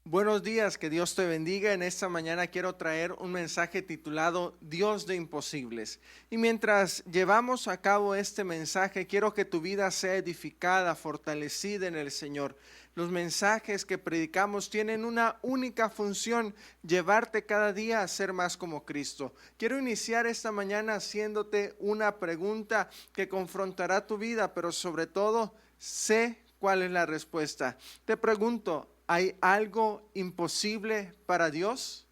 Buenos días, que Dios te bendiga. En esta mañana quiero traer un mensaje titulado Dios de imposibles. Y mientras llevamos a cabo este mensaje, quiero que tu vida sea edificada, fortalecida en el Señor. Los mensajes que predicamos tienen una única función: llevarte cada día a ser más como Cristo. Quiero iniciar esta mañana haciéndote una pregunta que confrontará tu vida, pero sobre todo sé cuál es la respuesta. Te pregunto: ¿hay algo imposible para Dios?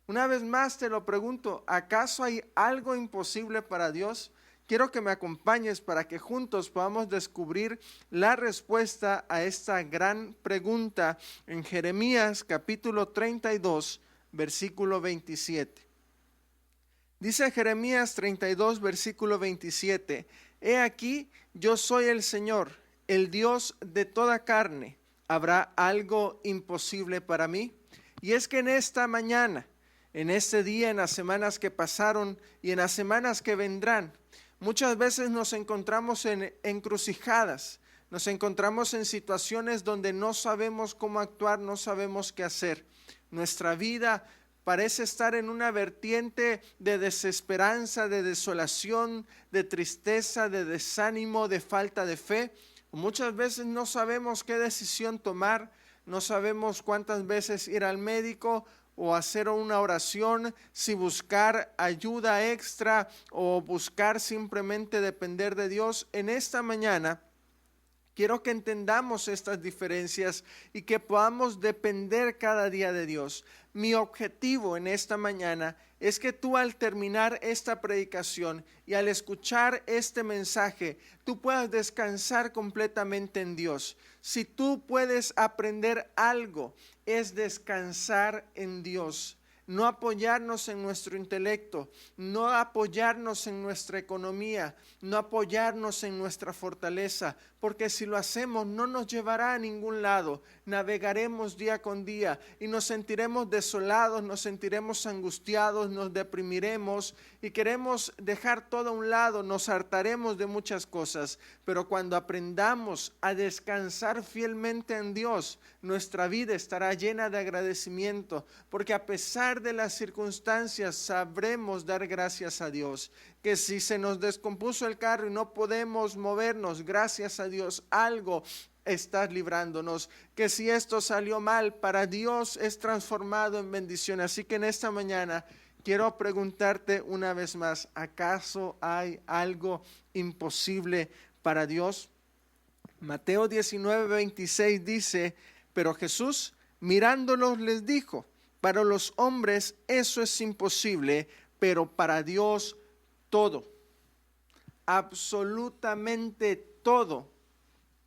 Una vez más te lo pregunto, ¿acaso hay algo imposible para Dios? Quiero que me acompañes para que juntos podamos descubrir la respuesta a esta gran pregunta en Jeremías capítulo 32, versículo 27. Dice Jeremías 32, versículo 27, He aquí, yo soy el Señor, el Dios de toda carne. ¿Habrá algo imposible para mí? Y es que en esta mañana, en este día, en las semanas que pasaron y en las semanas que vendrán, muchas veces nos encontramos en encrucijadas, nos encontramos en situaciones donde no sabemos cómo actuar, no sabemos qué hacer. Nuestra vida parece estar en una vertiente de desesperanza, de desolación, de tristeza, de desánimo, de falta de fe. Muchas veces no sabemos qué decisión tomar, no sabemos cuántas veces ir al médico o hacer una oración, si buscar ayuda extra o buscar simplemente depender de Dios. En esta mañana quiero que entendamos estas diferencias y que podamos depender cada día de Dios. Mi objetivo en esta mañana es que tú, al terminar esta predicación y al escuchar este mensaje, tú puedas descansar completamente en Dios. Si tú puedes aprender algo, es descansar en Dios. No apoyarnos en nuestro intelecto, no apoyarnos en nuestra economía, no apoyarnos en nuestra fortaleza, porque si lo hacemos no nos llevará a ningún lado. Navegaremos día con día y nos sentiremos desolados, nos sentiremos angustiados, nos deprimiremos y queremos dejar todo a un lado, nos hartaremos de muchas cosas. Pero cuando aprendamos a descansar fielmente en Dios, nuestra vida estará llena de agradecimiento, porque a pesar de las circunstancias sabremos dar gracias a Dios. Que si se nos descompuso el carro y no podemos movernos, gracias a Dios, algo estás librándonos. Que si esto salió mal, para Dios es transformado en bendición. Así que en esta mañana quiero preguntarte una vez más: ¿acaso hay algo imposible para Dios? Mateo 19, 26 dice: Pero Jesús, mirándolos, les dijo: para los hombres eso es imposible, pero para Dios todo, absolutamente todo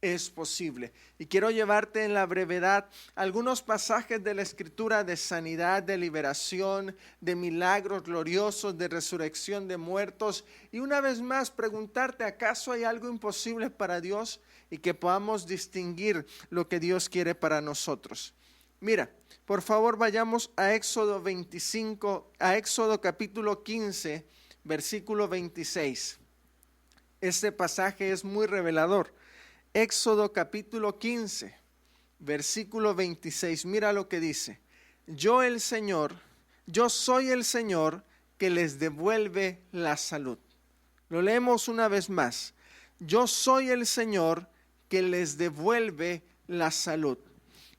es posible. Y quiero llevarte en la brevedad algunos pasajes de la Escritura de sanidad, de liberación, de milagros gloriosos, de resurrección de muertos. Y una vez más preguntarte: ¿acaso hay algo imposible para Dios? Y que podamos distinguir lo que Dios quiere para nosotros. Mira, por favor vayamos a Éxodo 25, a Éxodo capítulo 15, versículo 26. Este pasaje es muy revelador. Éxodo capítulo 15, versículo 26. Mira lo que dice: Yo soy el Señor que les devuelve la salud. Lo leemos una vez más. Yo soy el Señor que les devuelve la salud.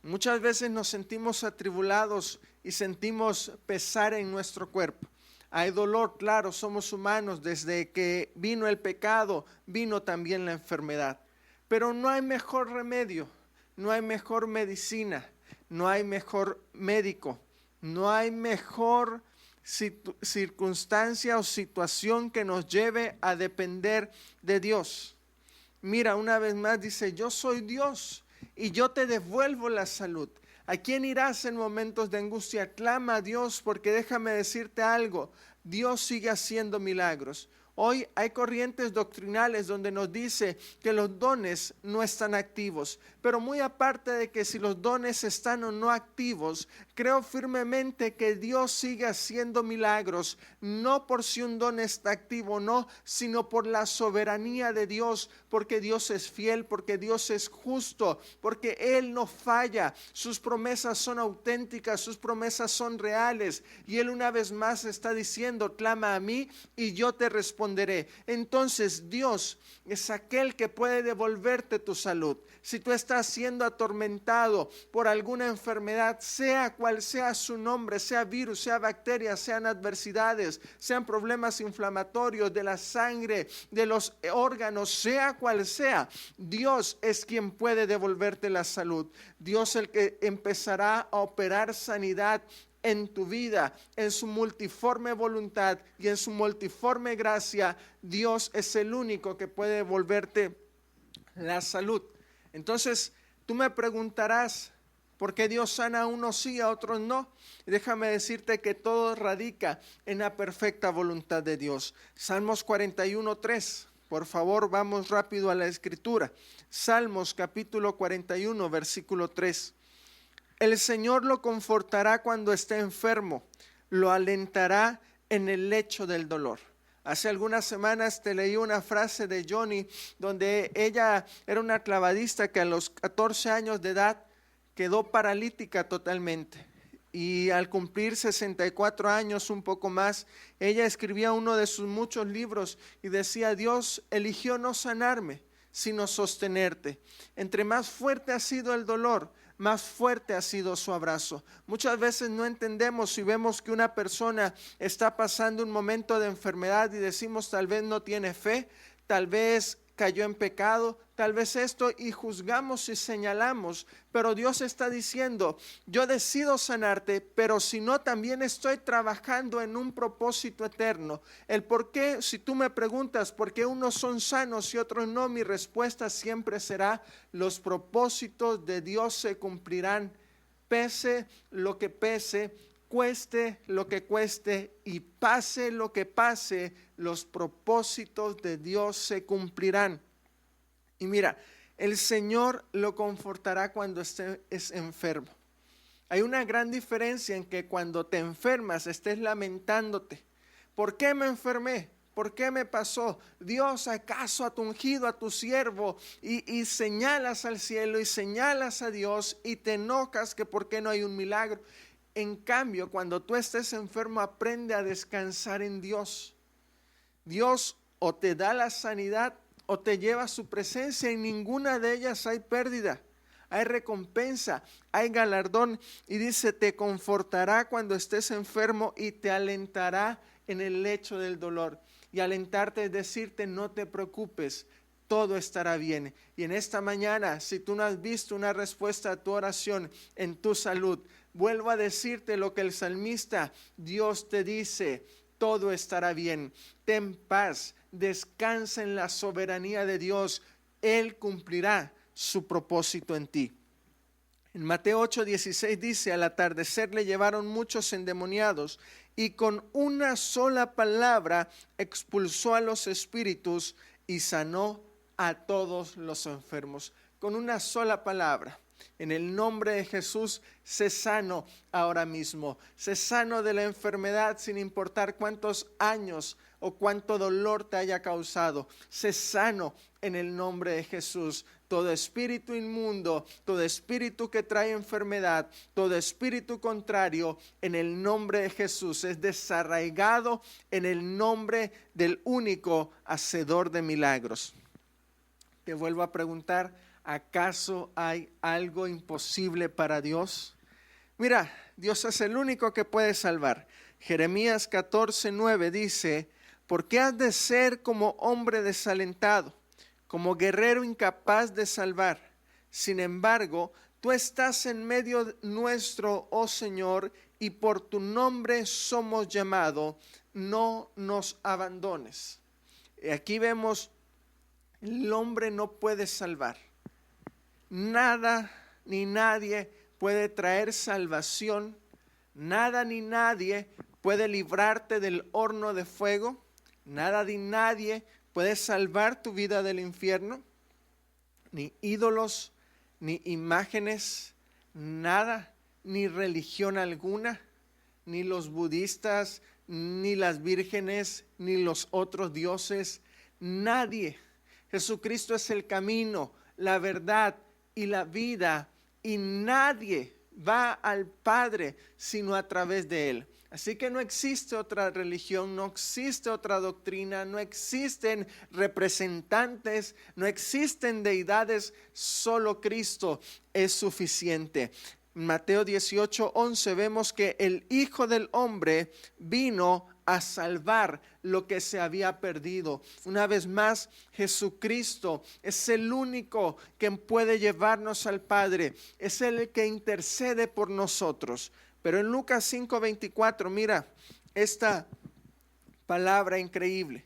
Muchas veces nos sentimos atribulados y sentimos pesar en nuestro cuerpo. Hay dolor, claro, somos humanos. Desde que vino el pecado, vino también la enfermedad. Pero no hay mejor remedio, no hay mejor medicina, no hay mejor médico, no hay mejor circunstancia o situación que nos lleve a depender de Dios. Mira, una vez más dice: yo soy Dios y yo te devuelvo la salud. ¿A quién irás en momentos de angustia? Clama a Dios, porque déjame decirte algo: Dios sigue haciendo milagros. Hoy hay corrientes doctrinales donde nos dice que los dones no están activos, pero muy aparte de que si los dones están o no activos, creo firmemente que Dios sigue haciendo milagros, no por si un don está activo o no, sino por la soberanía de Dios, porque Dios es fiel, porque Dios es justo, porque Él no falla, sus promesas son auténticas, sus promesas son reales, y Él una vez más está diciendo, clama a mí y yo te responderé. Entonces Dios es aquel que puede devolverte tu salud. Si tú estás siendo atormentado por alguna enfermedad, sea cual sea su nombre, sea virus, sea bacterias, sean adversidades, sean problemas inflamatorios de la sangre, de los órganos, sea cual sea, Dios es quien puede devolverte la salud. Dios el que empezará a operar sanidad en tu vida, en su multiforme voluntad y en su multiforme gracia. Dios es el único que puede devolverte la salud. Entonces, tú me preguntarás, ¿por qué Dios sana a unos sí, a otros no? Déjame decirte que todo radica en la perfecta voluntad de Dios. Salmos 41:3. Por favor, vamos rápido a la escritura. Salmos capítulo 41, versículo 3. El Señor lo confortará cuando esté enfermo, lo alentará en el lecho del dolor. Hace algunas semanas te leí una frase de Johnny, donde ella era una clavadista que a los 14 años de edad quedó paralítica totalmente. Y al cumplir 64 años, un poco más, ella escribía uno de sus muchos libros y decía, Dios eligió no sanarme, sino sostenerte. Entre más fuerte ha sido el dolor, más fuerte ha sido su abrazo. Muchas veces no entendemos si vemos que una persona está pasando un momento de enfermedad y decimos tal vez no tiene fe, tal vez cayó en pecado, tal vez esto, y juzgamos y señalamos, pero Dios está diciendo, yo decido sanarte, pero si no, también estoy trabajando en un propósito eterno. El por qué, si tú me preguntas por qué unos son sanos y otros no, mi respuesta siempre será, los propósitos de Dios se cumplirán, pese lo que pese, cueste lo que cueste y pase lo que pase, los propósitos de Dios se cumplirán. Y mira, el Señor lo confortará cuando estés enfermo. Hay una gran diferencia en que cuando te enfermas estés lamentándote. ¿Por qué me enfermé? ¿Por qué me pasó? Dios, ¿acaso ha ungido a tu siervo? Y señalas al cielo y señalas a Dios y te enojas que por qué no hay un milagro. En cambio, cuando tú estés enfermo, aprende a descansar en Dios. Dios o te da la sanidad o te lleva a su presencia, y en ninguna de ellas hay pérdida. Hay recompensa, hay galardón, y dice, te confortará cuando estés enfermo y te alentará en el lecho del dolor. Y alentarte es decirte, no te preocupes, todo estará bien. Y en esta mañana, si tú no has visto una respuesta a tu oración en tu salud, vuelvo a decirte lo que el salmista, Dios te dice, todo estará bien. Ten paz, descansa en la soberanía de Dios. Él cumplirá su propósito en ti. En Mateo 8:16 dice, al atardecer le llevaron muchos endemoniados y con una sola palabra expulsó a los espíritus y sanó a todos los enfermos. Con una sola palabra. En el nombre de Jesús, sé sano ahora mismo. Sé sano de la enfermedad sin importar cuántos años o cuánto dolor te haya causado. Sé sano en el nombre de Jesús. Todo espíritu inmundo, todo espíritu que trae enfermedad, todo espíritu contrario, en el nombre de Jesús es desarraigado en el nombre del único hacedor de milagros. Te vuelvo a preguntar, ¿acaso hay algo imposible para Dios? Mira, Dios es el único que puede salvar. Jeremías 14:9 dice, ¿por qué has de ser como hombre desalentado, como guerrero incapaz de salvar? Sin embargo, tú estás en medio nuestro, oh Señor, y por tu nombre somos llamados, no nos abandones. Aquí vemos, el hombre no puede salvar. Nada ni nadie puede traer salvación. Nada ni nadie puede librarte del horno de fuego. Nada ni nadie puede salvar tu vida del infierno, ni ídolos, ni imágenes, nada, ni religión alguna, ni los budistas, ni las vírgenes, ni los otros dioses, nadie. Jesucristo es el camino, la verdad y la vida, y nadie va al Padre sino a través de Él. Así que no existe otra religión, no existe otra doctrina, no existen representantes, no existen deidades, solo Cristo es suficiente. En Mateo 18:11 vemos que el Hijo del Hombre vino a salvar lo que se había perdido. Una vez más, Jesucristo es el único que puede llevarnos al Padre, es el que intercede por nosotros. Pero en Lucas 5:24, mira esta palabra increíble.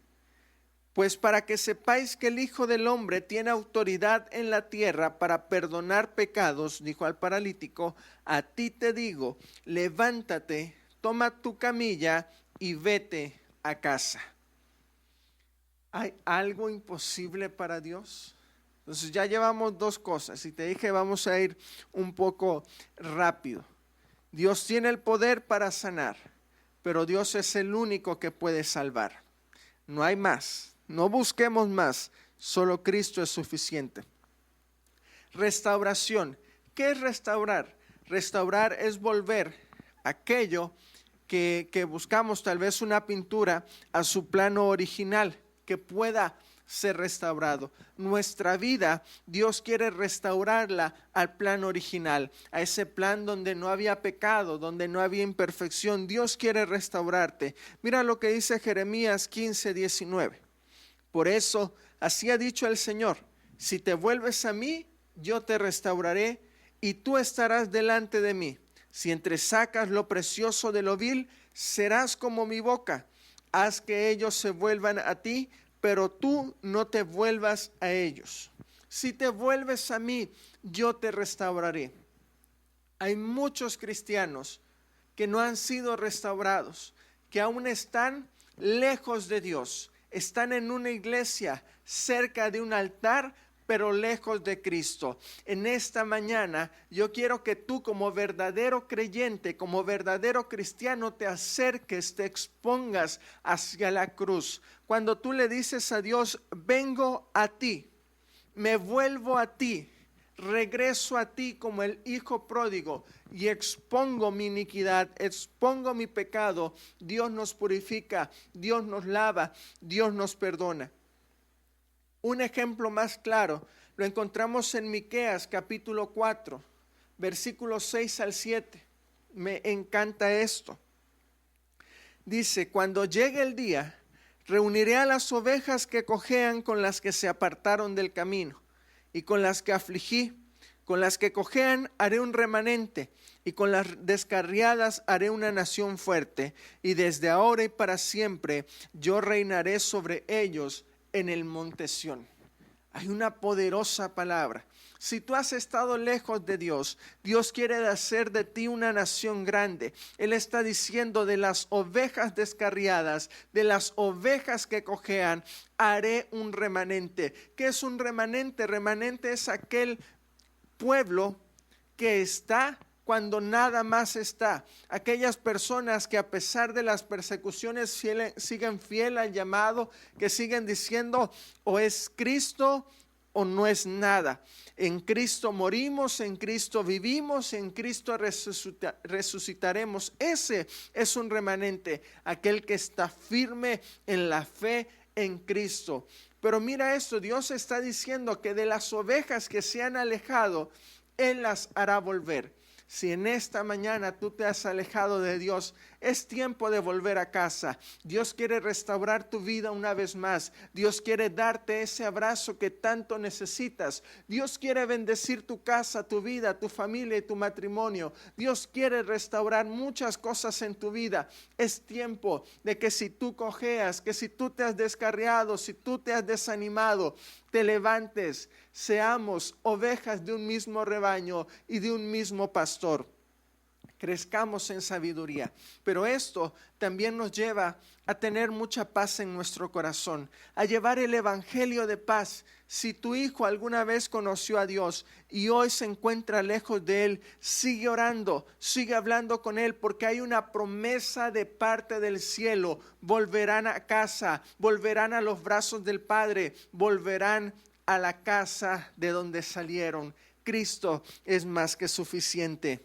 Pues para que sepáis que el Hijo del Hombre tiene autoridad en la tierra para perdonar pecados, dijo al paralítico, a ti te digo, levántate, toma tu camilla y vete a casa. ¿Hay algo imposible para Dios? Entonces ya llevamos dos cosas y te dije vamos a ir un poco rápido. Dios tiene el poder para sanar, pero Dios es el único que puede salvar. No hay más. No busquemos más, solo Cristo es suficiente. Restauración. ¿Qué es restaurar? Restaurar es volver aquello que buscamos, tal vez una pintura, a su plano original, que pueda ser restaurado. Nuestra vida, Dios quiere restaurarla al plan original, a ese plan donde no había pecado, donde no había imperfección. Dios quiere restaurarte. Mira lo que dice Jeremías 15:19. Por eso, así ha dicho el Señor, si te vuelves a mí, yo te restauraré y tú estarás delante de mí. Si entresacas lo precioso de lo vil, serás como mi boca. Haz que ellos se vuelvan a ti, pero tú no te vuelvas a ellos. Si te vuelves a mí, yo te restauraré. Hay muchos cristianos que no han sido restaurados, que aún están lejos de Dios. Están en una iglesia cerca de un altar, pero lejos de Cristo. En esta mañana yo quiero que tú como verdadero creyente, como verdadero cristiano, te acerques, te expongas hacia la cruz. Cuando tú le dices a Dios, vengo a ti, me vuelvo a ti, regreso a ti como el hijo pródigo y expongo mi iniquidad, expongo mi pecado, Dios nos purifica, Dios nos lava, Dios nos perdona. Un ejemplo más claro lo encontramos en Miqueas capítulo 4, versículos 6 al 7. Me encanta esto. Dice, cuando llegue el día, reuniré a las ovejas que cojean con las que se apartaron del camino, y con las que afligí, con las que cojean haré un remanente, y con las descarriadas haré una nación fuerte, y desde ahora y para siempre yo reinaré sobre ellos en el monte Sión. Hay una poderosa palabra. Si tú has estado lejos de Dios, Dios quiere hacer de ti una nación grande. Él está diciendo, de las ovejas descarriadas, de las ovejas que cojean, haré un remanente. ¿Qué es un remanente? Remanente es aquel pueblo que está cuando nada más está. Aquellas personas que a pesar de las persecuciones siguen fiel al llamado, que siguen diciendo o es Cristo o no es nada. En Cristo morimos, en Cristo vivimos, en Cristo resucitaremos. Ese es un remanente, aquel que está firme en la fe en Cristo. Pero mira esto, Dios está diciendo que de las ovejas que se han alejado, Él las hará volver. Si en esta mañana tú te has alejado de Dios, es tiempo de volver a casa. Dios quiere restaurar tu vida una vez más. Dios quiere darte ese abrazo que tanto necesitas. Dios quiere bendecir tu casa, tu vida, tu familia y tu matrimonio. Dios quiere restaurar muchas cosas en tu vida. Es tiempo de que si tú cojeas, que si tú te has descarriado, si tú te has desanimado, te levantes. Seamos ovejas de un mismo rebaño y de un mismo pastor. crezcamos en sabiduría. Pero esto también nos lleva a tener mucha paz en nuestro corazón, a llevar el evangelio de paz. Si tu hijo alguna vez conoció a Dios y hoy se encuentra lejos de Él, sigue orando, sigue hablando con Él, porque hay una promesa de parte del cielo. Volverán a casa, volverán a los brazos del Padre, volverán a la casa de donde salieron. Cristo es más que suficiente.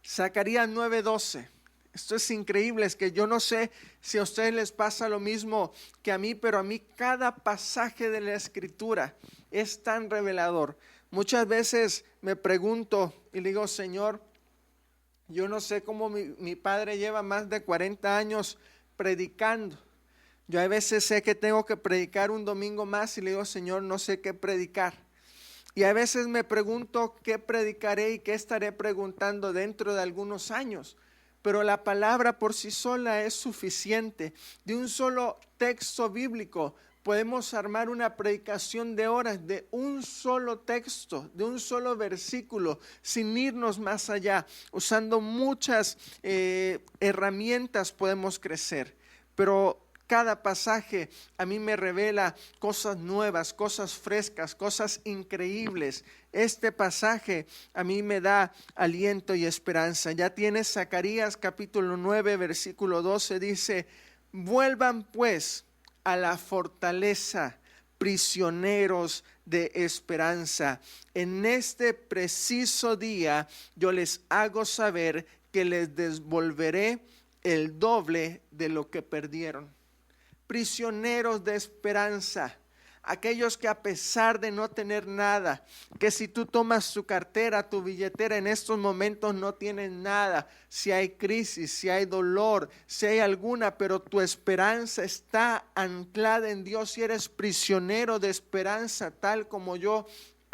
Zacarías 9:12. Esto es increíble, es que yo no sé si a ustedes les pasa lo mismo que a mí, pero a mí cada pasaje de la Escritura es tan revelador. Muchas veces me pregunto y le digo, Señor, yo no sé cómo mi padre lleva más de 40 años predicando. Yo a veces sé que tengo que predicar un domingo más y le digo, Señor, no sé qué predicar. Y a veces me pregunto qué predicaré y qué estaré preguntando dentro de algunos años. Pero la palabra por sí sola es suficiente. De un solo texto bíblico podemos armar una predicación de horas, de un solo texto, de un solo versículo, sin irnos más allá. Usando muchas herramientas podemos crecer. Pero cada pasaje a mí me revela cosas nuevas, cosas frescas, cosas increíbles. Este pasaje a mí me da aliento y esperanza. Ya tienes Zacarías capítulo 9, versículo 12, dice, vuelvan pues a la fortaleza, prisioneros de esperanza. En este preciso día yo les hago saber que les devolveré el doble de lo que perdieron. Prisioneros de esperanza, aquellos que a pesar de no tener nada, que si tú tomas tu cartera, tu billetera, en estos momentos no tienen nada, si hay crisis, si hay dolor, si hay alguna, pero tu esperanza está anclada en Dios y eres prisionero de esperanza, tal como yo.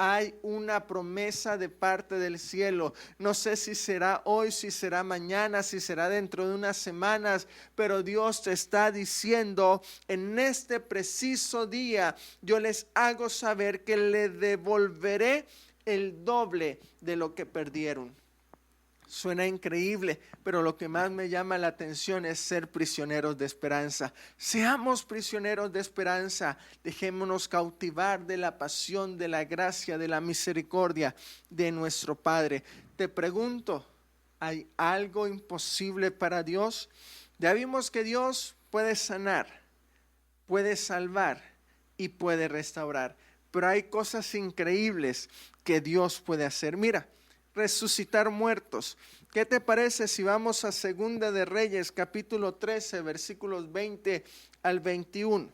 Hay una promesa de parte del cielo. No sé si será hoy, si será mañana, si será dentro de unas semanas, pero Dios te está diciendo, en este preciso día, yo les hago saber que le devolveré el doble de lo que perdieron. Suena increíble, pero lo que más me llama la atención es ser prisioneros de esperanza. Seamos prisioneros de esperanza. Dejémonos cautivar de la pasión, de la gracia, de la misericordia de nuestro Padre. Te pregunto, ¿hay algo imposible para Dios? Ya vimos que Dios puede sanar, puede salvar y puede restaurar. Pero hay cosas increíbles que Dios puede hacer. Mira, resucitar muertos. ¿Qué te parece si vamos a Segunda de Reyes, capítulo 13, versículos 20 al 21?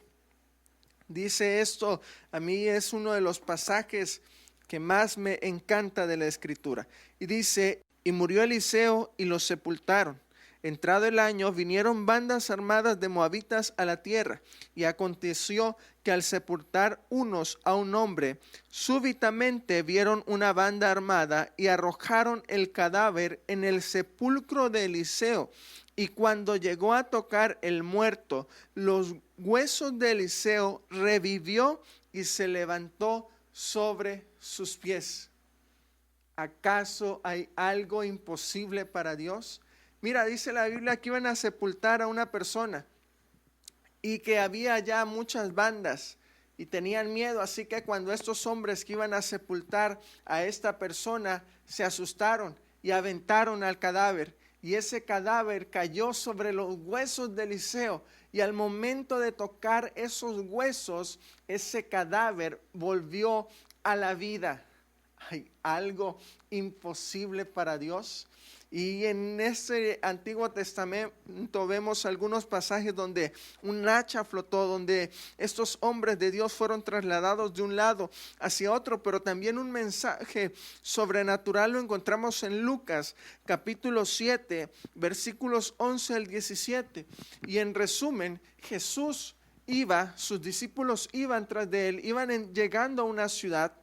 Dice esto, a mí es uno de los pasajes que más me encanta de la Escritura. Y dice, y murió Eliseo y lo sepultaron. Entrado el año, vinieron bandas armadas de moabitas a la tierra, y aconteció que al sepultar unos a un hombre, súbitamente vieron una banda armada y arrojaron el cadáver en el sepulcro de Eliseo. Y cuando llegó a tocar el muerto, los huesos de Eliseo revivió y se levantó sobre sus pies. ¿Acaso hay algo imposible para Dios? Mira, dice la Biblia que iban a sepultar a una persona y que había ya muchas bandas y tenían miedo, así que cuando estos hombres que iban a sepultar a esta persona se asustaron y aventaron al cadáver, y ese cadáver cayó sobre los huesos de Eliseo, y al momento de tocar esos huesos, ese cadáver volvió a la vida. ¿Hay algo imposible para Dios? Y en este Antiguo Testamento vemos algunos pasajes donde un hacha flotó, donde estos hombres de Dios fueron trasladados de un lado hacia otro, pero también un mensaje sobrenatural lo encontramos en Lucas capítulo 7, versículos 11 al 17. Y en resumen, Jesús sus discípulos iban tras de él, iban llegando a una ciudad,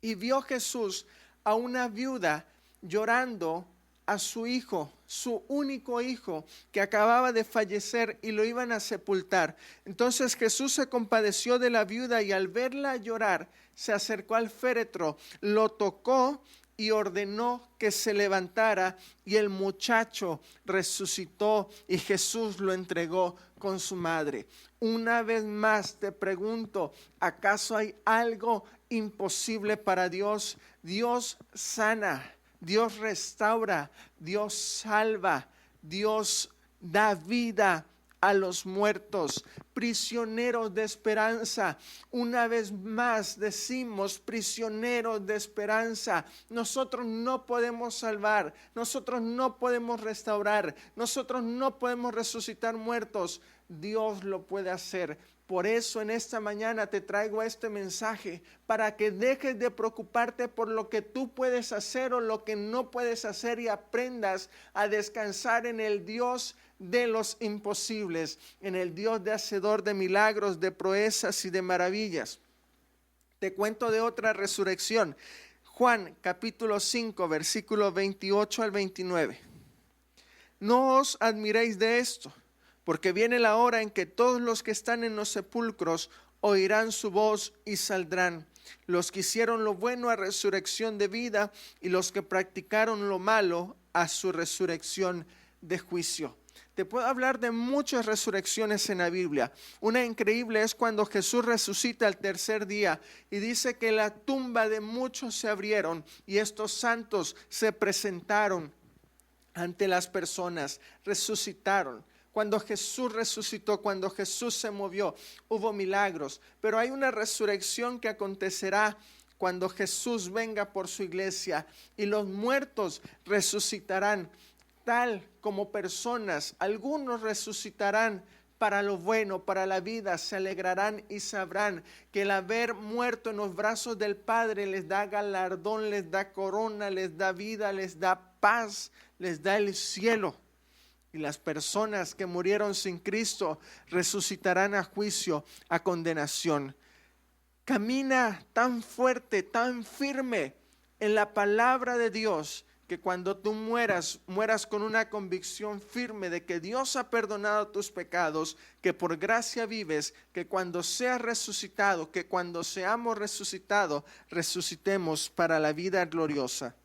y vio Jesús a una viuda llorando a su hijo, su único hijo, que acababa de fallecer, y lo iban a sepultar. Entonces Jesús se compadeció de la viuda y al verla llorar, se acercó al féretro, lo tocó y ordenó que se levantara, y el muchacho resucitó y Jesús lo entregó con su madre. Una vez más te pregunto, ¿acaso hay algo imposible para Dios? Dios sana, Dios restaura, Dios salva, Dios da vida a los muertos, prisioneros de esperanza. Una vez más decimos, prisioneros de esperanza. Nosotros no podemos salvar, nosotros no podemos restaurar, nosotros no podemos resucitar muertos. Dios lo puede hacer. Por eso en esta mañana te traigo este mensaje, para que dejes de preocuparte por lo que tú puedes hacer o lo que no puedes hacer, y aprendas a descansar en el Dios de los imposibles, en el Dios de hacedor de milagros, de proezas y de maravillas. Te cuento de otra resurrección. Juan capítulo 5, versículos 28 al 29. No os admiréis de esto, porque viene la hora en que todos los que están en los sepulcros oirán su voz y saldrán. Los que hicieron lo bueno a resurrección de vida, y los que practicaron lo malo a su resurrección de juicio. Te puedo hablar de muchas resurrecciones en la Biblia. Una increíble es cuando Jesús resucita al tercer día y dice que la tumba de muchos se abrieron y estos santos se presentaron ante las personas, resucitaron. Cuando Jesús resucitó, cuando Jesús se movió, hubo milagros. Pero hay una resurrección que acontecerá cuando Jesús venga por su iglesia, y los muertos resucitarán tal como personas. Algunos resucitarán para lo bueno, para la vida, se alegrarán y sabrán que el haber muerto en los brazos del Padre les da galardón, les da corona, les da vida, les da paz, les da el cielo. Y las personas que murieron sin Cristo resucitarán a juicio, a condenación. Camina tan fuerte, tan firme en la palabra de Dios, que cuando tú mueras con una convicción firme de que Dios ha perdonado tus pecados, que por gracia vives, que cuando seas resucitado, que cuando seamos resucitados, resucitemos para la vida gloriosa.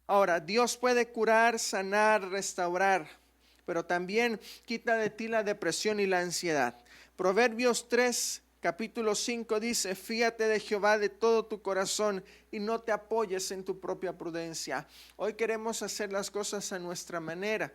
Ahora, Dios puede curar, sanar, restaurar, pero también quita de ti la depresión y la ansiedad. Proverbios 3, capítulo 5 dice: fíate de Jehová de todo tu corazón y no te apoyes en tu propia prudencia. Hoy queremos hacer las cosas a nuestra manera.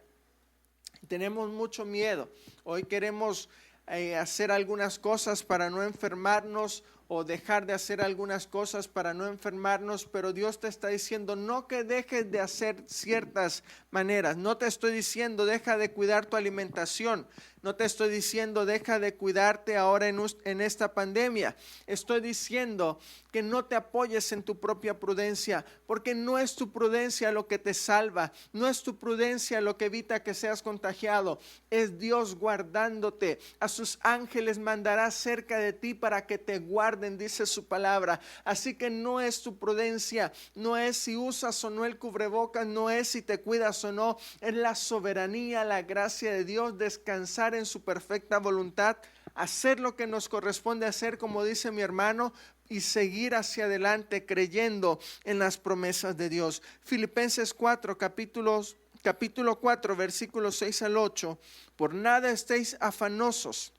Tenemos mucho miedo. Hoy queremos hacer algunas cosas para no enfermarnos, o dejar de hacer algunas cosas para no enfermarnos, pero Dios te está diciendo no que dejes de hacer ciertas maneras. No te estoy diciendo deja de cuidar tu alimentación, no te estoy diciendo deja de cuidarte ahora en esta pandemia. Estoy diciendo que no te apoyes en tu propia prudencia, porque no es tu prudencia lo que te salva, no es tu prudencia lo que evita que seas contagiado, es Dios guardándote. A sus ángeles mandará cerca de ti para que te guarden, dice su palabra. Así que no es tu prudencia, no es si usas o no el cubrebocas, no es si te cuidas o no, es la soberanía, la gracia de Dios, descansar en su perfecta voluntad, hacer lo que nos corresponde hacer, como dice mi hermano, y seguir hacia adelante creyendo en las promesas de Dios. Filipenses 4, capítulo 4, versículos 6 al 8. Por nada estéis afanosos,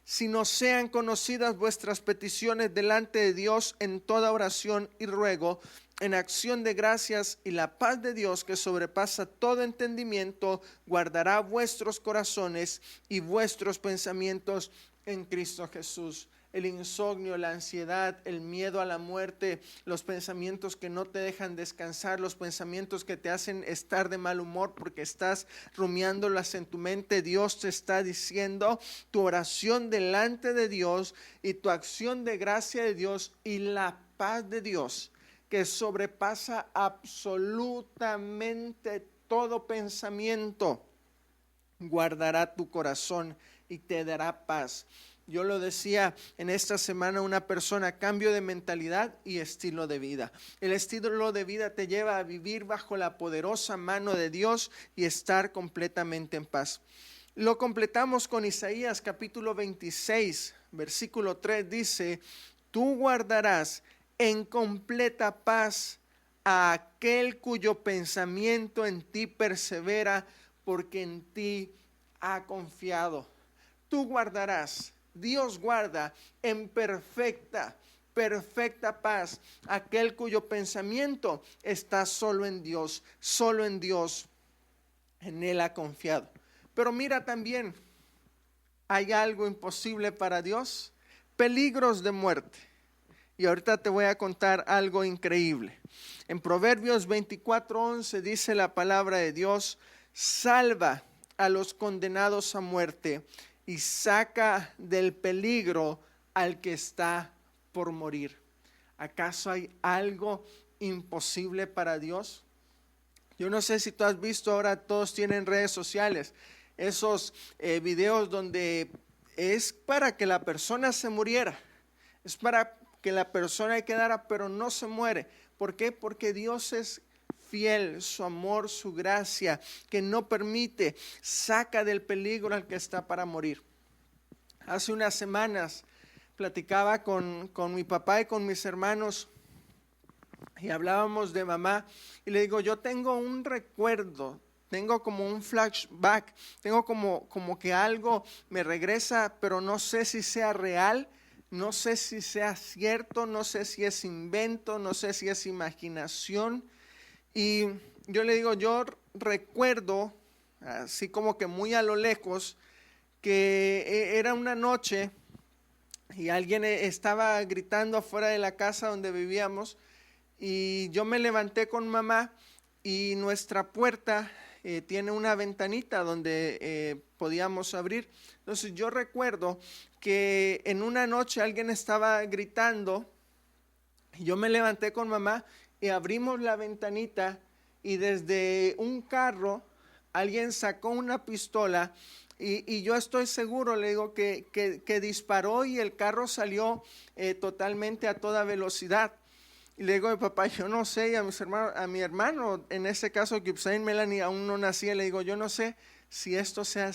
sino sean conocidas vuestras peticiones delante de Dios en toda oración y ruego, en acción de gracias, y la paz de Dios, que sobrepasa todo entendimiento, guardará vuestros corazones y vuestros pensamientos en Cristo Jesús. El insomnio, la ansiedad, el miedo a la muerte, los pensamientos que no te dejan descansar, los pensamientos que te hacen estar de mal humor porque estás rumiándolas en tu mente. Dios te está diciendo: tu oración delante de Dios y tu acción de gracia de Dios y la paz de Dios, que sobrepasa absolutamente todo pensamiento, guardará tu corazón y te dará paz. Yo lo decía en esta semana una persona: cambio de mentalidad y estilo de vida. El estilo de vida te lleva a vivir bajo la poderosa mano de Dios y estar completamente en paz. Lo completamos con Isaías capítulo 26, versículo 3, dice: tú guardarás en completa paz a aquel cuyo pensamiento en ti persevera, porque en ti ha confiado. Tú guardarás, Dios guarda en perfecta paz aquel cuyo pensamiento está solo en Dios, en Él ha confiado. Pero mira también, ¿hay algo imposible para Dios? Peligros de muerte. Y ahorita te voy a contar algo increíble. En Proverbios 24:11 dice la palabra de Dios: salva a los condenados a muerte y saca del peligro al que está por morir. ¿Acaso hay algo imposible para Dios? Yo no sé si tú has visto, ahora todos tienen redes sociales, esos videos donde es para que la persona se muriera, es para que la persona quedara, pero no se muere. ¿Por qué? Porque Dios es fiel, su amor, su gracia, que no permite, saca del peligro al que está para morir. Hace unas semanas platicaba con mi papá y con mis hermanos y hablábamos de mamá, y le digo, yo tengo un recuerdo, tengo como un flashback, tengo como que algo me regresa, pero no sé si sea real, no sé si sea cierto, no sé si es invento, no sé si es imaginación. Y yo le digo, yo recuerdo, así como que muy a lo lejos, que era una noche y alguien estaba gritando afuera de la casa donde vivíamos, y yo me levanté con mamá, y nuestra puerta tiene una ventanita donde podíamos abrir. Entonces yo recuerdo que en una noche alguien estaba gritando, y yo me levanté con mamá y abrimos la ventanita, y desde un carro alguien sacó una pistola, y yo estoy seguro, le digo, que disparó, y el carro salió totalmente a toda velocidad. Y le digo a mi papá, yo no sé, y a mis hermanos, a mi hermano, en ese caso, Gibson Melanie aún no nacía, le digo, yo no sé si esto sea,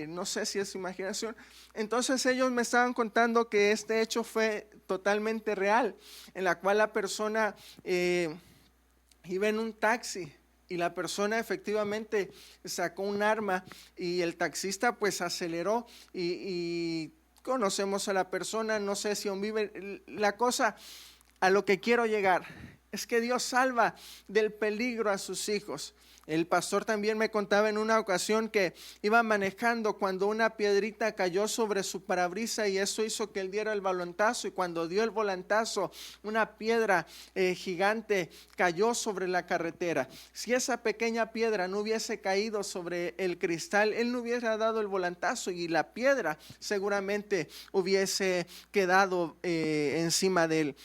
no sé si es imaginación. Entonces ellos me estaban contando que este hecho fue totalmente real, en la cual la persona iba en un taxi, y la persona efectivamente sacó un arma, y el taxista pues aceleró, y conocemos a la persona, no sé si aún vive. La cosa a lo que quiero llegar es que Dios salva del peligro a sus hijos. El pastor también me contaba en una ocasión que iba manejando cuando una piedrita cayó sobre su parabrisas, y eso hizo que él diera el volantazo, y cuando dio el volantazo una piedra gigante cayó sobre la carretera. Si esa pequeña piedra no hubiese caído sobre el cristal, él no hubiera dado el volantazo, y la piedra seguramente hubiese quedado encima de él.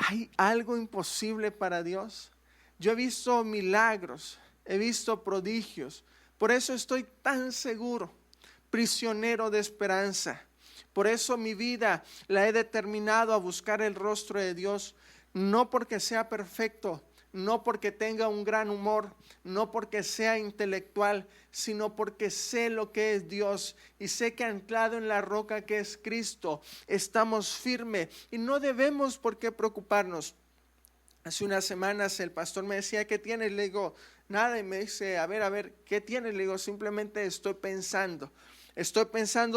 ¿Hay algo imposible para Dios? Yo he visto milagros, he visto prodigios, por eso estoy tan seguro, prisionero de esperanza. Por eso mi vida la he determinado a buscar el rostro de Dios, no porque sea perfecto, no porque tenga un gran humor, no porque sea intelectual, sino porque sé lo que es Dios, y sé que anclado en la roca que es Cristo estamos firmes, y no debemos por qué preocuparnos. Hace unas semanas el pastor me decía, ¿qué tienes? Le digo, nada, y me dice, a ver, ¿qué tienes? Le digo, simplemente estoy pensando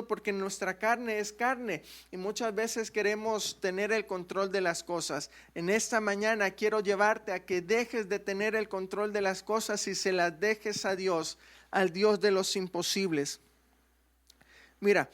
porque nuestra carne es carne, y muchas veces queremos tener el control de las cosas. En esta mañana quiero llevarte a que dejes de tener el control de las cosas y se las dejes a Dios, al Dios de los imposibles. Mira,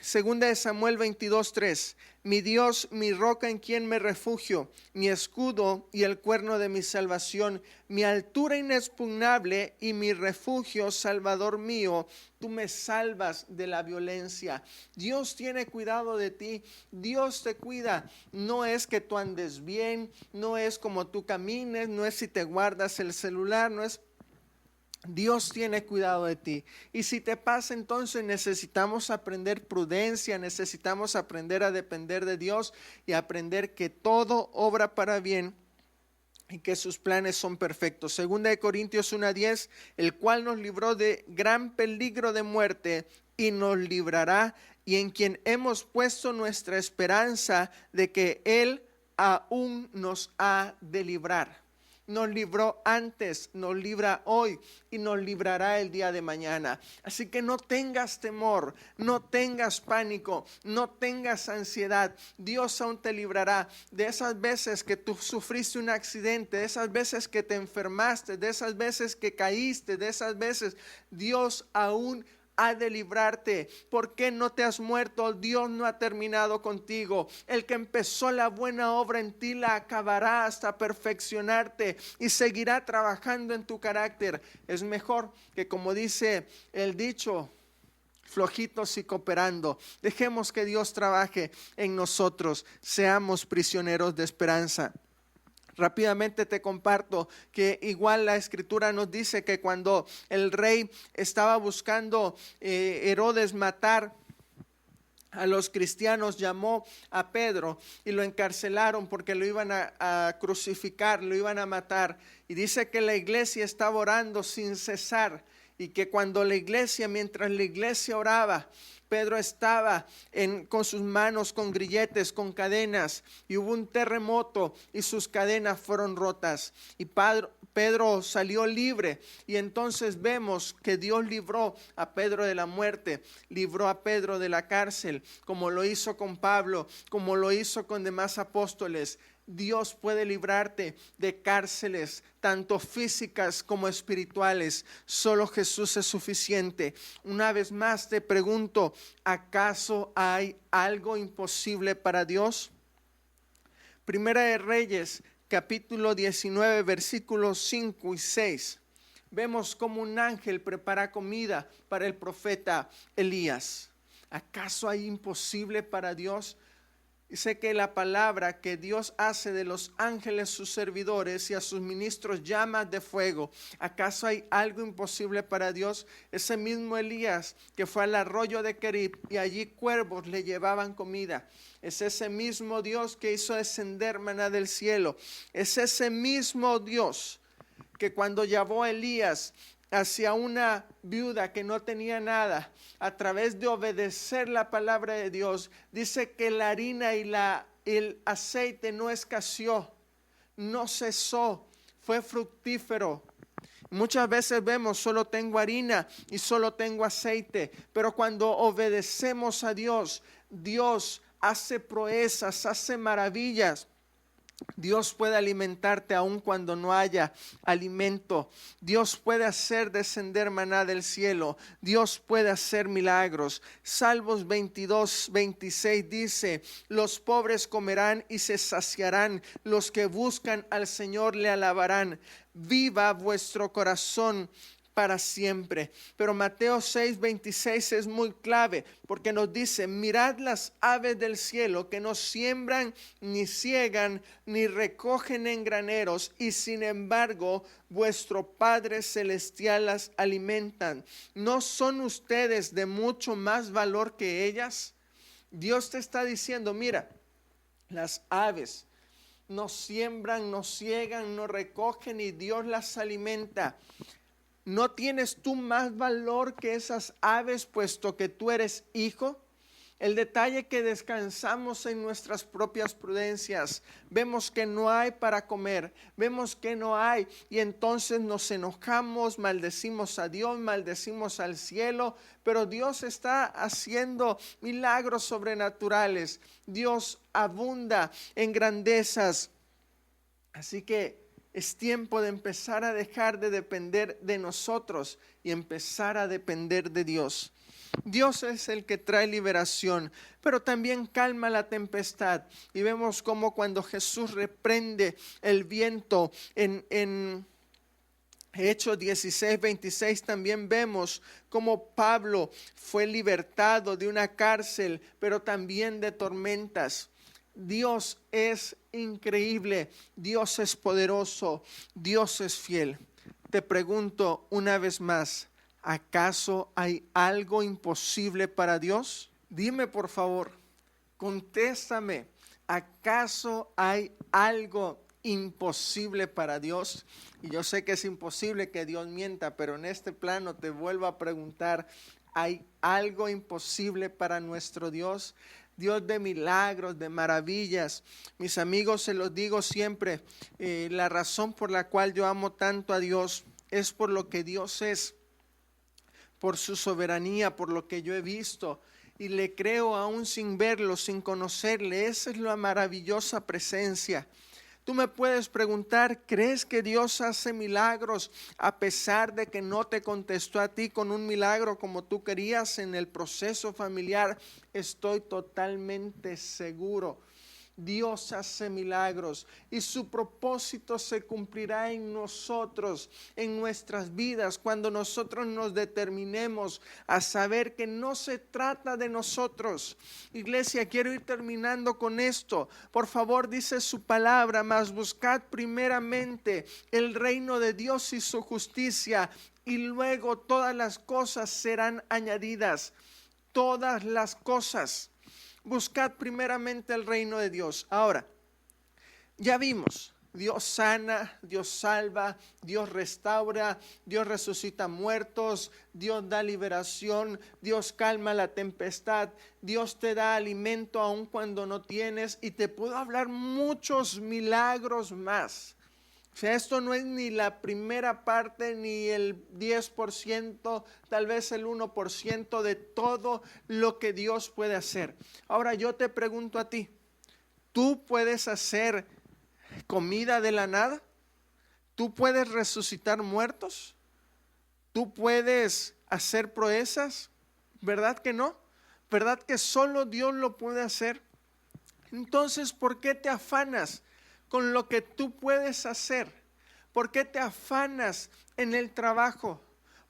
segunda de Samuel 22:3, mi Dios, mi roca en quien me refugio, mi escudo y el cuerno de mi salvación, mi altura inexpugnable y mi refugio, Salvador mío, tú me salvas de la violencia. Dios tiene cuidado de ti, Dios te cuida. No es que tú andes bien, no es como tú camines, no es si te guardas el celular, no es. Dios tiene cuidado de ti. Y si te pasa, entonces necesitamos aprender prudencia, necesitamos aprender a depender de Dios y aprender que todo obra para bien y que sus planes son perfectos. Segunda de Corintios 1:10, el cual nos libró de gran peligro de muerte y nos librará, y en quien hemos puesto nuestra esperanza de que Él aún nos ha de librar. Nos libró antes, nos libra hoy y nos librará el día de mañana. Así que no tengas temor, no tengas pánico, no tengas ansiedad. Dios aún te librará de esas veces que tú sufriste un accidente, de esas veces que te enfermaste, de esas veces que caíste, de esas veces. Dios aún ha de librarte. ¿Por qué no te has muerto? Dios no ha terminado contigo. El que empezó la buena obra en ti la acabará hasta perfeccionarte y seguirá trabajando en tu carácter. Es mejor que, como dice el dicho, flojitos y cooperando. Dejemos que Dios trabaje en nosotros. Seamos prisioneros de esperanza. Rápidamente te comparto que igual la escritura nos dice que cuando el rey estaba buscando Herodes matar a los cristianos, llamó a Pedro y lo encarcelaron porque lo iban a crucificar, lo iban a matar. Y dice que la iglesia estaba orando sin cesar y que mientras la iglesia oraba, Pedro estaba con sus manos con grilletes, con cadenas, y hubo un terremoto y sus cadenas fueron rotas. Y Pedro salió libre, y entonces vemos que Dios libró a Pedro de la muerte, libró a Pedro de la cárcel, como lo hizo con Pablo, como lo hizo con demás apóstoles. Dios puede librarte de cárceles, tanto físicas como espirituales. Solo Jesús es suficiente. Una vez más te pregunto, ¿acaso hay algo imposible para Dios? Primera de Reyes, capítulo 19, versículos 5 y 6. Vemos cómo un ángel prepara comida para el profeta Elías. ¿Acaso hay imposible para Dios? Dice que la palabra que Dios hace de los ángeles sus servidores y a sus ministros llamas de fuego. ¿Acaso hay algo imposible para Dios? Ese mismo Elías que fue al arroyo de Kerib y allí cuervos le llevaban comida. Es ese mismo Dios que hizo descender maná del cielo. Es ese mismo Dios que cuando llevó a Elías hacia una viuda que no tenía nada, a través de obedecer la palabra de Dios, dice que la harina y el aceite no escaseó, no cesó, fue fructífero. Muchas veces vemos, solo tengo harina y solo tengo aceite, pero cuando obedecemos a Dios, Dios hace proezas, hace maravillas. Dios puede alimentarte aun cuando no haya alimento. Dios puede hacer descender maná del cielo. Dios puede hacer milagros. Salmos 22, 26 dice: los pobres comerán y se saciarán. Los que buscan al Señor le alabarán. Viva vuestro corazón para siempre. Pero Mateo 6:26 es muy clave porque nos dice: mirad las aves del cielo que no siembran, ni ciegan, ni recogen en graneros, y sin embargo vuestro Padre Celestial las alimentan. ¿No son ustedes de mucho más valor que ellas? Dios te está diciendo: mira, las aves no siembran, no ciegan, no recogen, y Dios las alimenta. ¿No tienes tú más valor que esas aves, puesto que tú eres hijo? El detalle que descansamos en nuestras propias prudencias, vemos que no hay para comer, vemos que no hay, y entonces nos enojamos, maldecimos a Dios, maldecimos al cielo, pero Dios está haciendo milagros sobrenaturales. Dios abunda en grandezas. Así que es tiempo de empezar a dejar de depender de nosotros y empezar a depender de Dios. Dios es el que trae liberación, pero también calma la tempestad. Y vemos cómo cuando Jesús reprende el viento en Hechos 16:26, también vemos cómo Pablo fue libertado de una cárcel, pero también de tormentas. Dios es increíble, Dios es poderoso, Dios es fiel. Te pregunto una vez más, ¿acaso hay algo imposible para Dios? Dime por favor, contéstame, ¿acaso hay algo imposible para Dios? Y yo sé que es imposible que Dios mienta, pero en este plano te vuelvo a preguntar, ¿hay algo imposible para nuestro Dios? Dios de milagros, de maravillas. Mis amigos, se los digo siempre, la razón por la cual yo amo tanto a Dios es por lo que Dios es, por su soberanía, por lo que yo he visto. Y le creo aún sin verlo, sin conocerle. Esa es la maravillosa presencia. Tú me puedes preguntar, ¿crees que Dios hace milagros a pesar de que no te contestó a ti con un milagro como tú querías en el proceso familiar? Estoy totalmente seguro. Dios hace milagros y su propósito se cumplirá en nosotros, en nuestras vidas, cuando nosotros nos determinemos a saber que no se trata de nosotros. Iglesia, quiero ir terminando con esto. Por favor, dice su palabra, mas buscad primeramente el reino de Dios y su justicia, y luego todas las cosas serán añadidas. Todas las cosas. Buscad primeramente el reino de Dios. Ahora, ya vimos, Dios sana, Dios salva, Dios restaura, Dios resucita muertos, Dios da liberación, Dios calma la tempestad, Dios te da alimento aun cuando no tienes, y te puedo hablar muchos milagros más. O sea, esto no es ni la primera parte, ni el 10%, tal vez el 1% de todo lo que Dios puede hacer. Ahora yo te pregunto a ti, ¿tú puedes hacer comida de la nada? ¿Tú puedes resucitar muertos? ¿Tú puedes hacer proezas? ¿Verdad que no? ¿Verdad que solo Dios lo puede hacer? Entonces, ¿por qué te afanas con lo que tú puedes hacer? ¿Por qué te afanas en el trabajo?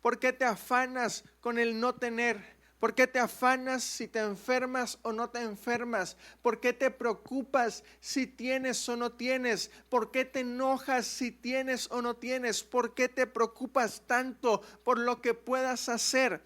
¿Por qué te afanas con el no tener? ¿Por qué te afanas si te enfermas o no te enfermas? ¿Por qué te preocupas si tienes o no tienes? ¿Por qué te enojas si tienes o no tienes? ¿Por qué te preocupas tanto por lo que puedas hacer?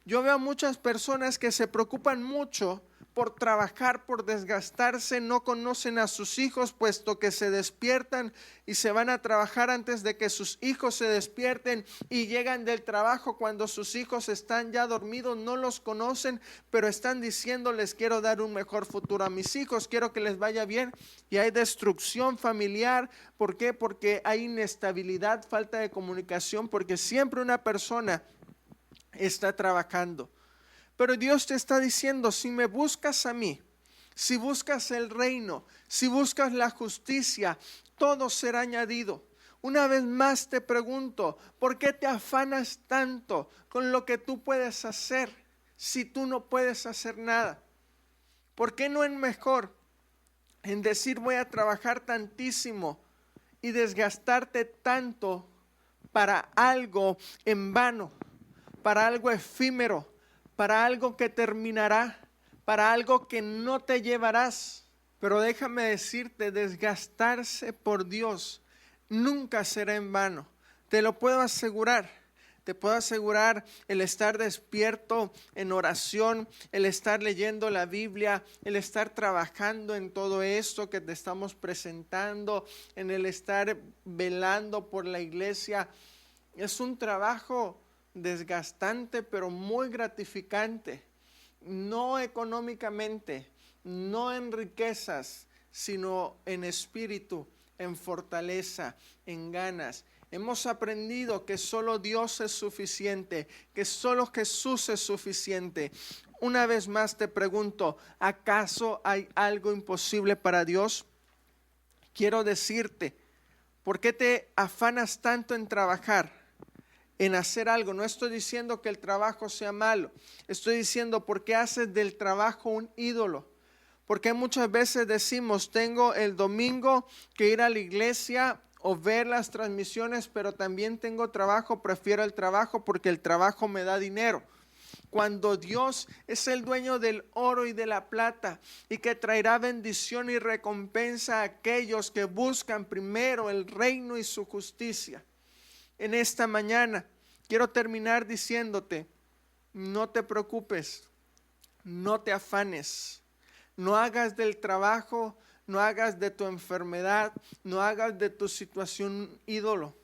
Yo veo a muchas personas que se preocupan mucho por trabajar, por desgastarse, no conocen a sus hijos, puesto que se despiertan y se van a trabajar antes de que sus hijos se despierten, y llegan del trabajo cuando sus hijos están ya dormidos, no los conocen, pero están diciendo, les quiero dar un mejor futuro a mis hijos, quiero que les vaya bien, y hay destrucción familiar. ¿Por qué? Porque hay inestabilidad, falta de comunicación, porque siempre una persona está trabajando. Pero Dios te está diciendo, si me buscas a mí, si buscas el reino, si buscas la justicia, todo será añadido. Una vez más te pregunto, ¿por qué te afanas tanto con lo que tú puedes hacer si tú no puedes hacer nada? ¿Por qué no es mejor en decir voy a trabajar tantísimo y desgastarte tanto para algo en vano, para algo efímero, para algo que terminará, para algo que no te llevarás? Pero déjame decirte, desgastarse por Dios nunca será en vano. Te lo puedo asegurar. Te puedo asegurar el estar despierto en oración, el estar leyendo la Biblia, el estar trabajando en todo esto que te estamos presentando, en el estar velando por la iglesia. Es un trabajo desgastante, pero muy gratificante, no económicamente, no en riquezas, sino en espíritu, en fortaleza, en ganas. Hemos aprendido que solo Dios es suficiente, que solo Jesús es suficiente. Una vez más te pregunto, ¿acaso hay algo imposible para Dios? Quiero decirte, ¿por qué te afanas tanto en trabajar, en hacer algo? No estoy diciendo que el trabajo sea malo, estoy diciendo por qué haces del trabajo un ídolo. Porque muchas veces decimos, tengo el domingo que ir a la iglesia o ver las transmisiones, pero también tengo trabajo, prefiero el trabajo porque el trabajo me da dinero. Cuando Dios es el dueño del oro y de la plata, y que traerá bendición y recompensa a aquellos que buscan primero el reino y su justicia. En esta mañana quiero terminar diciéndote, no te preocupes, no te afanes, no hagas del trabajo, no hagas de tu enfermedad, no hagas de tu situación ídolo.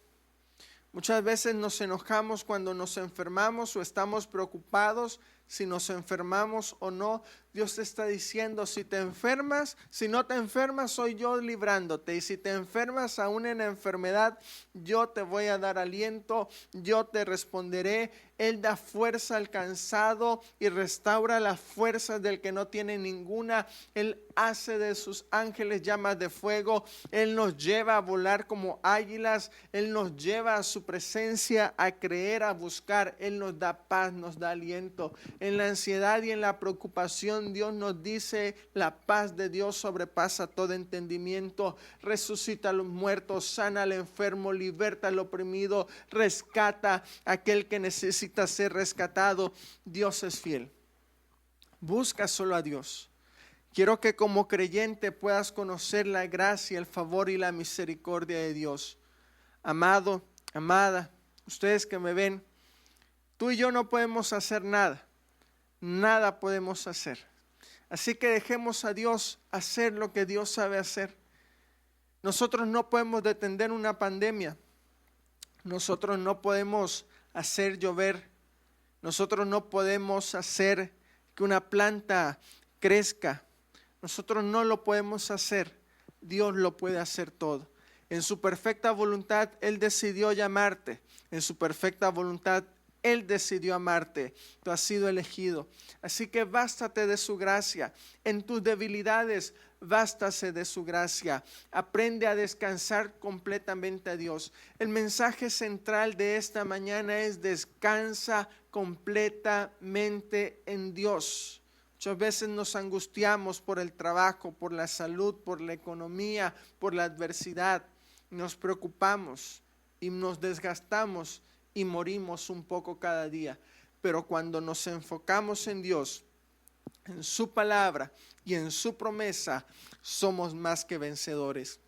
Muchas veces nos enojamos cuando nos enfermamos o estamos preocupados si nos enfermamos o no. Dios te está diciendo, si te enfermas, si no te enfermas, soy yo librándote. Y si te enfermas aún en la enfermedad, yo te voy a dar aliento, yo te responderé. Él da fuerza al cansado y restaura las fuerzas del que no tiene ninguna. Él hace de sus ángeles llamas de fuego. Él nos lleva a volar como águilas. Él nos lleva a su presencia, a creer, a buscar. Él nos da paz, nos da aliento. En la ansiedad y en la preocupación, Dios nos dice, la paz de Dios sobrepasa todo entendimiento. Resucita a los muertos, sana al enfermo, liberta al oprimido, rescata a aquel que necesita ser rescatado. Dios es fiel. Busca solo a Dios. Quiero que como creyente puedas conocer la gracia, el favor y la misericordia de Dios. Amado, amada, ustedes que me ven, tú y yo no podemos hacer nada. Nada podemos hacer. Así que dejemos a Dios hacer lo que Dios sabe hacer. Nosotros no podemos detener una pandemia. Nosotros no podemos hacer llover. Nosotros no podemos hacer que una planta crezca. Nosotros no lo podemos hacer. Dios lo puede hacer todo. En su perfecta voluntad, Él decidió llamarte. En su perfecta voluntad, Él decidió amarte. Tú has sido elegido. Así que bástate de su gracia. En tus debilidades, bástase de su gracia. Aprende a descansar completamente a Dios. El mensaje central de esta mañana es: descansa completamente en Dios. Muchas veces nos angustiamos por el trabajo, por la salud, por la economía, por la adversidad. Nos preocupamos y nos desgastamos y morimos un poco cada día. Pero cuando nos enfocamos en Dios, en su palabra y en su promesa, somos más que vencedores.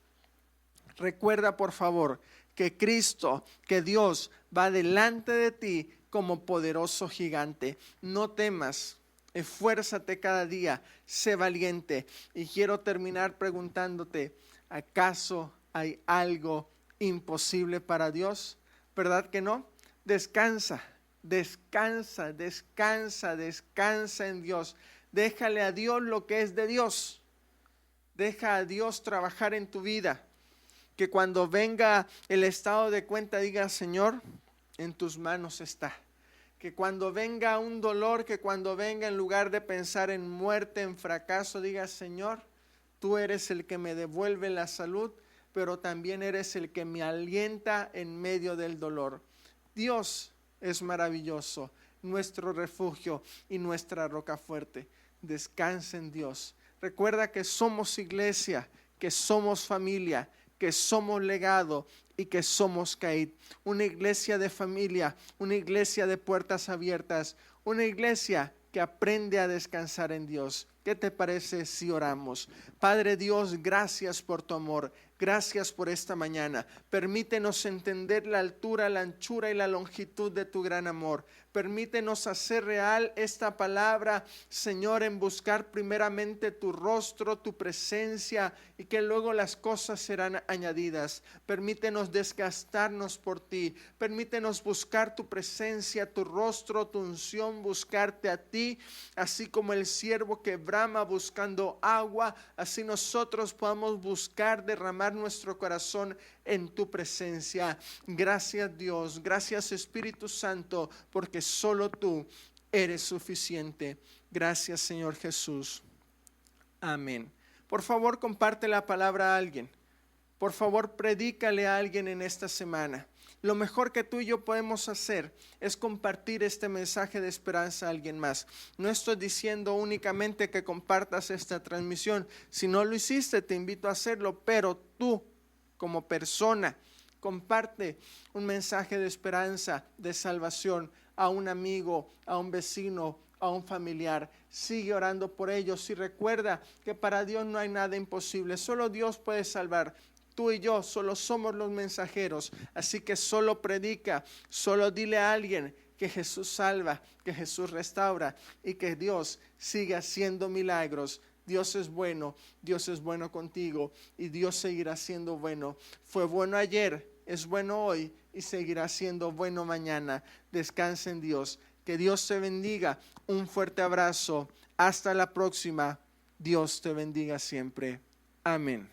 Recuerda, por favor, que Cristo, que Dios va delante de ti como poderoso gigante. No temas, esfuérzate cada día, sé valiente. Y quiero terminar preguntándote, ¿acaso hay algo imposible para Dios? ¿Verdad que no? Descansa, descansa, descansa, descansa en Dios. Déjale a Dios lo que es de Dios. Deja a Dios trabajar en tu vida. Que cuando venga el estado de cuenta diga: Señor, en tus manos está. Que cuando venga un dolor, que cuando venga, en lugar de pensar en muerte, en fracaso, diga: Señor, tú eres el que me devuelve la salud, pero también eres el que me alienta en medio del dolor. Dios es maravilloso, nuestro refugio y nuestra roca fuerte. Descansa en Dios. Recuerda que somos iglesia, que somos familia, que somos legado y que somos CAID. Una iglesia de familia, una iglesia de puertas abiertas, una iglesia que aprende a descansar en Dios. ¿Qué te parece si oramos? Padre Dios, gracias por tu amor. Gracias por esta mañana. Permítenos entender la altura, la anchura y la longitud de tu gran amor. Permítenos hacer real esta palabra, Señor, en buscar primeramente tu rostro, tu presencia, y que luego las cosas serán añadidas. Permítenos desgastarnos por ti. Permítenos buscar tu presencia, tu rostro, tu unción, buscarte a ti, así como el siervo que brama buscando agua, así nosotros podamos buscar derramar nuestro corazón en tu presencia. Gracias Dios, gracias Espíritu Santo, porque solo tú eres suficiente. Gracias Señor Jesús. Amén. Por favor, comparte la palabra a alguien. Por favor, predícale a alguien en esta semana. Lo mejor que tú y yo podemos hacer es compartir este mensaje de esperanza a alguien más. No estoy diciendo únicamente que compartas esta transmisión. Si no lo hiciste, te invito a hacerlo, pero tú, como persona, comparte un mensaje de esperanza, de salvación a un amigo, a un vecino, a un familiar. Sigue orando por ellos y recuerda que para Dios no hay nada imposible. Solo Dios puede salvar. Tú y yo solo somos los mensajeros, así que solo predica, solo dile a alguien que Jesús salva, que Jesús restaura y que Dios sigue haciendo milagros. Dios es bueno contigo y Dios seguirá siendo bueno. Fue bueno ayer, es bueno hoy y seguirá siendo bueno mañana. Descansa en Dios. Que Dios te bendiga. Un fuerte abrazo. Hasta la próxima. Dios te bendiga siempre. Amén.